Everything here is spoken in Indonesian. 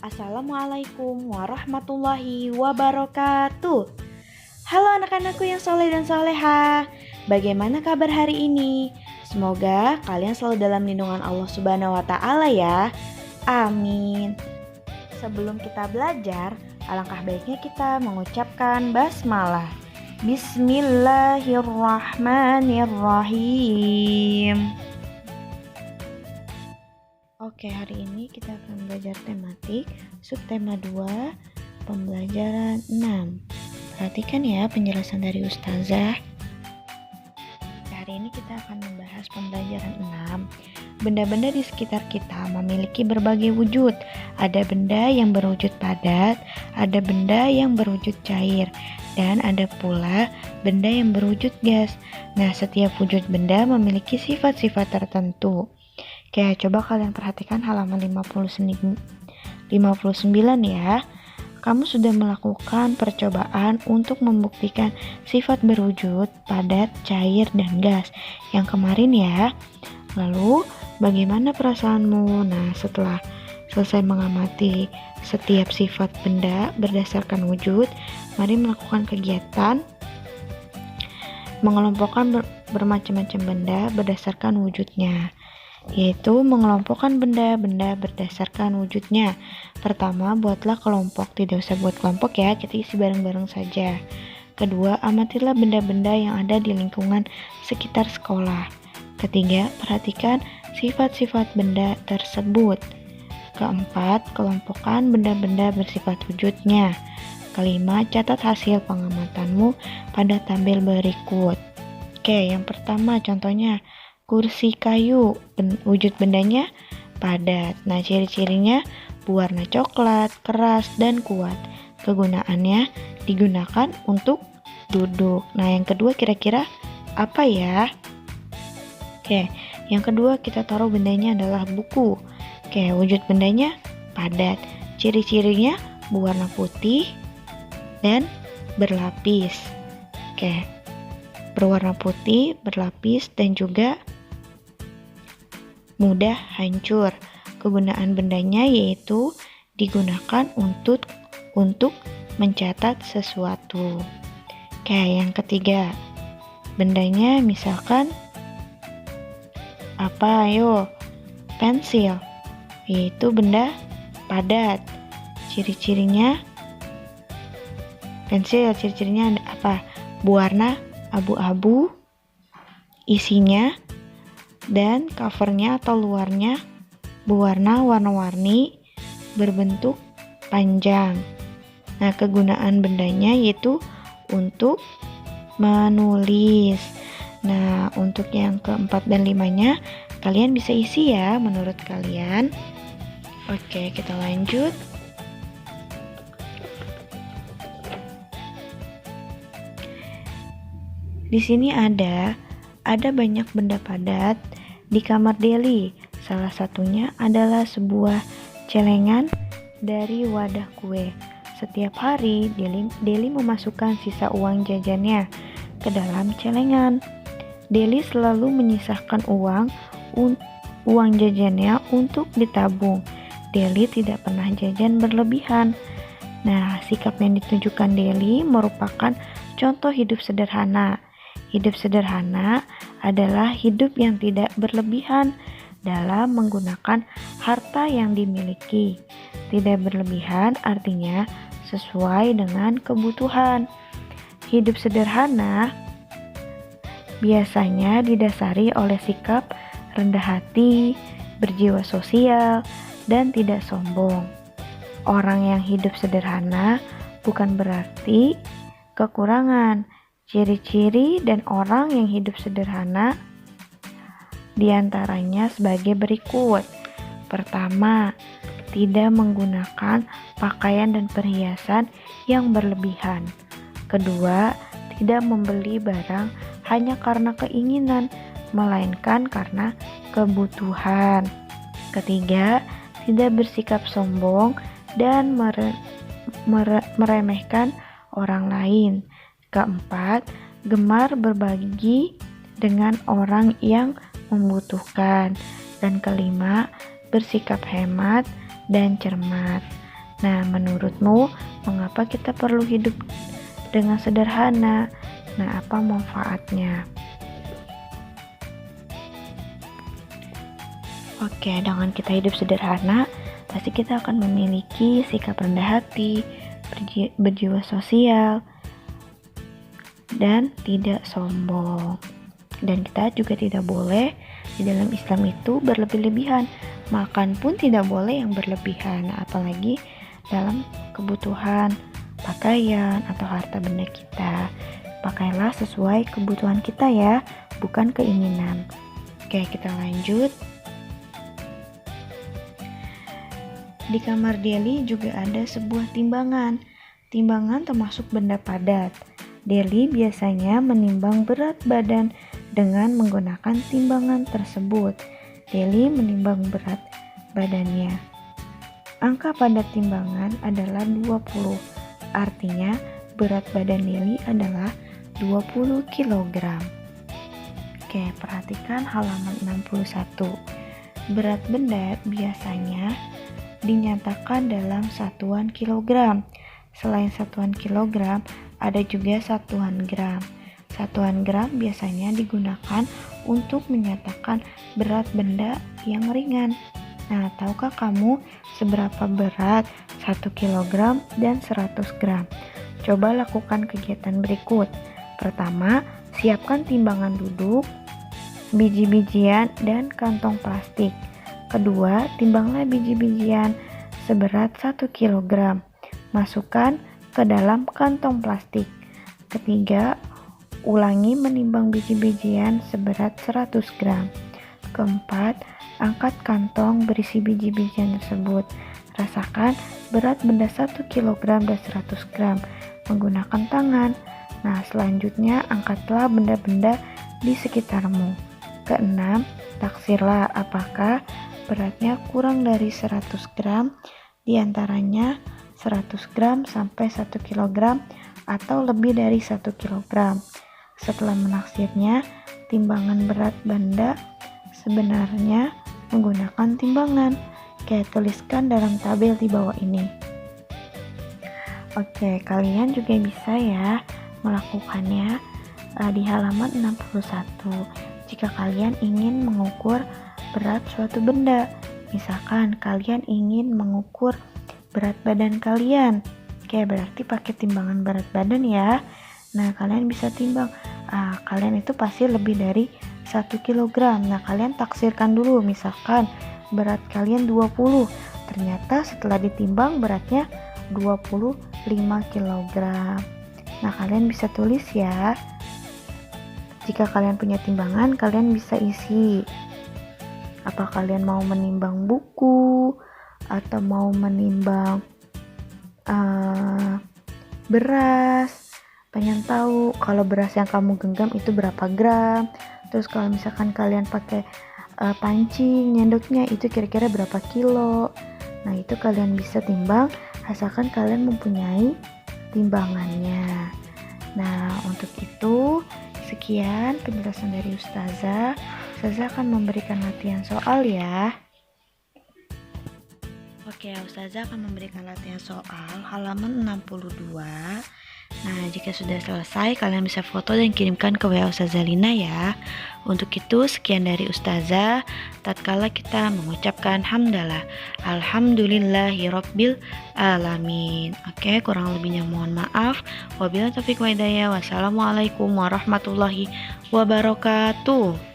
Assalamualaikum warahmatullahi wabarakatuh. Halo anak-anakku yang soleh dan soleha. Bagaimana kabar hari ini? Semoga kalian selalu dalam lindungan Allah Subhanahu wa Ta'ala ya. Amin. Sebelum kita belajar, alangkah baiknya kita mengucapkan basmalah. Bismillahirrahmanirrahim. Oke, hari ini kita akan belajar tematik subtema 2, pembelajaran 6. Perhatikan ya penjelasan dari Ustazah. Hari ini kita akan membahas pembelajaran 6. Benda-benda di sekitar kita memiliki berbagai wujud. Ada benda yang berwujud padat, ada benda yang berwujud cair, dan ada pula benda yang berwujud gas. Nah, setiap wujud benda memiliki sifat-sifat tertentu. Oke, coba kalian perhatikan halaman 59 ya. Kamu sudah melakukan percobaan untuk membuktikan sifat berwujud, padat, cair, dan gas yang kemarin ya. Lalu, bagaimana perasaanmu? Nah, setelah selesai mengamati setiap sifat benda berdasarkan wujud, mari melakukan kegiatan mengelompokkan bermacam-macam benda berdasarkan wujudnya, yaitu mengelompokkan benda-benda berdasarkan wujudnya. Pertama, buatlah kelompok. Tidak usah buat kelompok ya, kita isi bareng-bareng saja. Kedua, amatilah benda-benda yang ada di lingkungan sekitar sekolah. Ketiga, perhatikan sifat-sifat benda tersebut. Keempat, kelompokkan benda-benda bersifat wujudnya. Kelima, catat hasil pengamatanmu pada tabel berikut. Oke, yang pertama contohnya kursi kayu, wujud bendanya padat. Nah, ciri-cirinya berwarna coklat, keras, dan kuat. Kegunaannya digunakan untuk duduk. Nah, yang kedua kira-kira apa ya? Oke, yang kedua kita taruh bendanya adalah buku. Oke, wujud bendanya padat. Ciri-cirinya berwarna putih dan berlapis. Oke, berwarna putih, berlapis, dan juga mudah hancur. Kegunaan bendanya yaitu digunakan untuk mencatat sesuatu. Oke, yang ketiga, bendanya misalkan apa? Ayo, pensil, yaitu benda padat. Ciri-cirinya pensil, ciri-cirinya apa? Berwarna abu-abu, isinya dan covernya atau luarnya berwarna warna-warni, berbentuk panjang. Nah, kegunaan bendanya yaitu untuk menulis. Nah, untuk yang keempat dan limanya kalian bisa isi ya menurut kalian. Oke, kita lanjut. Di sini ada banyak benda padat di kamar Deli. Salah satunya adalah sebuah celengan dari wadah kue. Setiap hari Deli memasukkan sisa uang jajannya ke dalam celengan. Deli selalu menyisakan uang jajannya untuk ditabung. Deli tidak pernah jajan berlebihan. Nah, sikap yang ditunjukkan Deli merupakan contoh hidup sederhana. Hidup sederhana adalah hidup yang tidak berlebihan dalam menggunakan harta yang dimiliki. Tidak berlebihan artinya sesuai dengan kebutuhan. Hidup sederhana biasanya didasari oleh sikap rendah hati, berjiwa sosial, dan tidak sombong. Orang yang hidup sederhana bukan berarti kekurangan. Ciri-ciri dan orang yang hidup sederhana diantaranya sebagai berikut. Pertama, tidak menggunakan pakaian dan perhiasan yang berlebihan. Kedua, tidak membeli barang hanya karena keinginan, melainkan karena kebutuhan. Ketiga, tidak bersikap sombong dan meremehkan orang lain. Keempat, gemar berbagi dengan orang yang membutuhkan. Dan kelima, bersikap hemat dan cermat. Nah, menurutmu mengapa kita perlu hidup dengan sederhana? Nah, apa manfaatnya? Oke, dengan kita hidup sederhana, pasti kita akan memiliki sikap rendah hati, berjiwa sosial, dan tidak sombong. Dan kita juga tidak boleh di dalam Islam itu berlebih-lebihan. Makan pun tidak boleh yang berlebihan, apalagi dalam kebutuhan pakaian atau harta benda kita. Pakailah sesuai kebutuhan kita ya, bukan keinginan. Oke, kita lanjut. Di kamar Deli juga ada sebuah timbangan. Timbangan termasuk benda padat. Deli biasanya menimbang berat badan dengan menggunakan timbangan tersebut. Deli menimbang berat badannya. Angka pada timbangan adalah 20. Artinya berat badan Deli adalah 20 kg. Oke, perhatikan halaman 61. Berat benda biasanya dinyatakan dalam satuan kilogram. Selain satuan kilogram, ada juga satuan gram. Satuan gram biasanya digunakan untuk menyatakan berat benda yang ringan. Nah, tahukah kamu seberapa berat 1 kg dan 100 gram? Coba lakukan kegiatan berikut. Pertama, siapkan timbangan duduk, biji-bijian, dan kantong plastik. Kedua, timbanglah biji-bijian seberat 1 kg. Masukkan ke dalam kantong plastik. Ketiga, ulangi menimbang biji-bijian seberat 100 gram. Keempat, angkat kantong berisi biji-bijian tersebut. Rasakan berat benda 1 kg dan 100 gram menggunakan tangan. Nah, selanjutnya angkatlah benda-benda di sekitarmu. Keenam, taksirlah apakah beratnya kurang dari 100 gram, diantaranya 100 gram sampai 1 kg atau lebih dari 1 kg. Setelah menaksirnya, timbangan berat benda sebenarnya menggunakan timbangan. Oke, tuliskan dalam tabel di bawah ini. Oke, kalian juga bisa ya melakukannya di halaman 61. Jika kalian ingin mengukur berat suatu benda, misalkan kalian ingin mengukur berat badan kalian, oke, berarti pakai timbangan berat badan ya. Nah, kalian bisa timbang, kalian itu pasti lebih dari 1 kg. Nah, kalian taksirkan dulu, misalkan berat kalian 20, ternyata setelah ditimbang beratnya 25 kg. Nah, kalian bisa tulis ya. Jika kalian punya timbangan, kalian bisa isi. Apa kalian mau menimbang buku atau mau menimbang beras? Pengen tahu kalau beras yang kamu genggam itu berapa gram? Terus kalau misalkan kalian pakai pancing nyendoknya itu kira-kira berapa kilo? Nah, itu kalian bisa timbang asalkan kalian mempunyai timbangannya. Nah, untuk itu sekian penjelasan dari Ustazah. Ustazah akan memberikan latihan soal ya. Oke, Ustazah akan memberikan latihan soal halaman 62. Nah, jika sudah selesai, kalian bisa foto dan kirimkan ke WA Ustazah Lina ya. Untuk itu, sekian dari Ustazah. Tatkala kita mengucapkan hamdalah, alhamdulillahirabbil alamin. Oke, kurang lebihnya mohon maaf. Wabillahi taufiq wa hidayah. Wassalamualaikum warahmatullahi wabarakatuh.